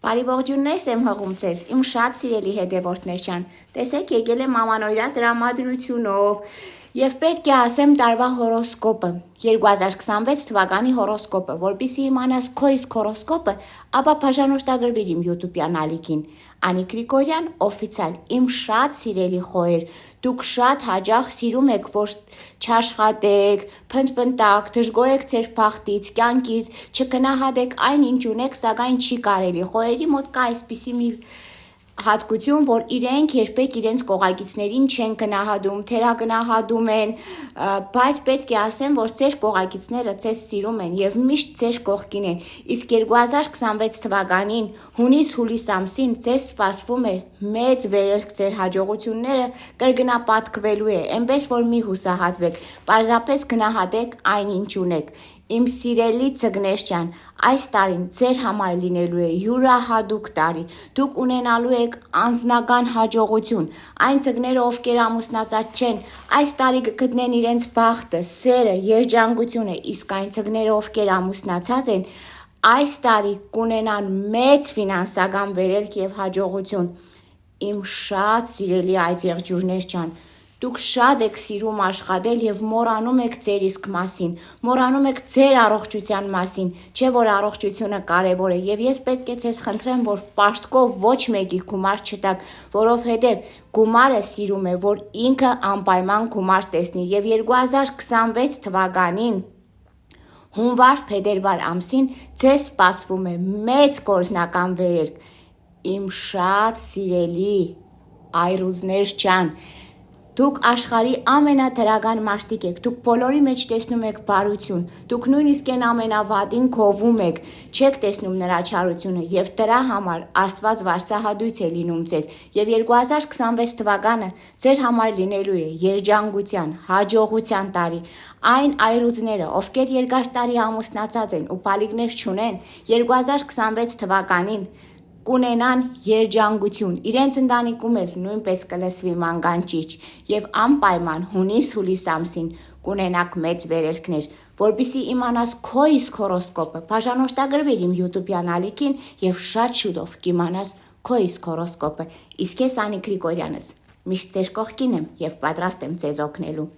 Բարի ողջուններ, Սեմ հղում ձեզ, իմ շատ սիրելի հետևորդներ ջան, տեսեք եկել եմ ամանորյա տրամադրությունով և պետք է ասեմ տարվա հորոսկոպը, 2026 թվականի հորոսկոպը, որպեսզի իմանաս քո իսկ հորոսկոպը, ապա բաժանորդագրվիր իմ YouTube-յան ալիքին, Անի Գրիգորյան օֆիցիալ, իմ շատ սիրելի խոհեր, դուք շատ հաճախ սիրում եք, որ չաշխատեք, փնթփնթաք, դժգոհեք ձեր բախտից, կյանքից, չգնահատեք այն ինչ ունեք, սակայն չի կարելի, խոհերի մոտ կա այսպիսի մի հատկություն, որ իրենք երբեք իրենց կողակիցներին չեն գնահատում, թերագնահատում են, բայց պետք է ասեմ, որ ձեր կողակիցները ձեզ սիրում են և միշտ ձեր կողքին են, իսկ 2026 թվականին հունիս-հուլիս ամսին ձեզ սպասվում է մեծ վերելք, ձեր հաջողությունները կրկնապատկվելու է, այնպես որ մի հուսահատվեք, պարզապես գնահատեք այն ինչ ունեք, իմ սիրելի ծգներ ջան, այս տարին ձեր համար լինելու է յուրահատուկ տարի, դուք ունենալու եք անձնական հաջողություն, այն ծգները, ովքեր ամուսնացած չեն, այս տարի կգտնեն իրենց բախտը, սերը, երջանկությունը, իսկ այն ծգները, ովքեր ամուսնացած են, այս տարի կունենան մեծ ֆինանսական վերելք և հաջողություն, իմ շատ սիրելի այդ եղջյուրներ ջան, դուք շատ եք սիրում աշխատել և մոռանում եք ձեր իսկ մասին, մոռանում եք ձեր առողջության մասին, չէ որ առողջությունը կարևոր է և ես պետք է ձեզ խնդրեմ, որ պաշտկով ոչ մեկի գումար չտաք, որովհետև գումարը սիրում է, որ ինքը անպայման գումար տեսնի և 2026 թվականին հունվար-փետրվար ամսին ձեզ սպասվում է մեծ գործնական վերելք, իմ շատ սիրելի այրուձներ ջան, դուք աշխարհի ամենադրական մարդիկ եք, դուք բոլորի մեջ տեսնում եք բարություն, դուք նույնիսկ այն ամենավատին գովում եք, չեք տեսնում նրա չարությունը և դրա համար Աստված վարձահատույց է լինում ձեզ և 2026 թվականը ձեր համար լինելու է երջանկության, հաջողության տարի, այն այրուձները, ովքեր երկար տարի ամուսնացած են ու բալիկներ չունեն, 2026 թվականին կունենան երջանկություն, իրենց ընտանիքում էլ նույնպես կլսվի ման կանչիչ և անպայման հունիս-հուլիս ամսին կունենաք մեծ վերելքներ, որպեսզի իմանաս քո իսկ հորոսկոպը, բաժանորդագրվիր իմ YouTube-յան ալիքին և շատ շուտով կիմանաս քո իսկ հորոսկոպը, իսկ ես Անի Գրիգորյանս, միշտ ձեր կողքին եմ և պատրաստ եմ ձեզ օգնելու։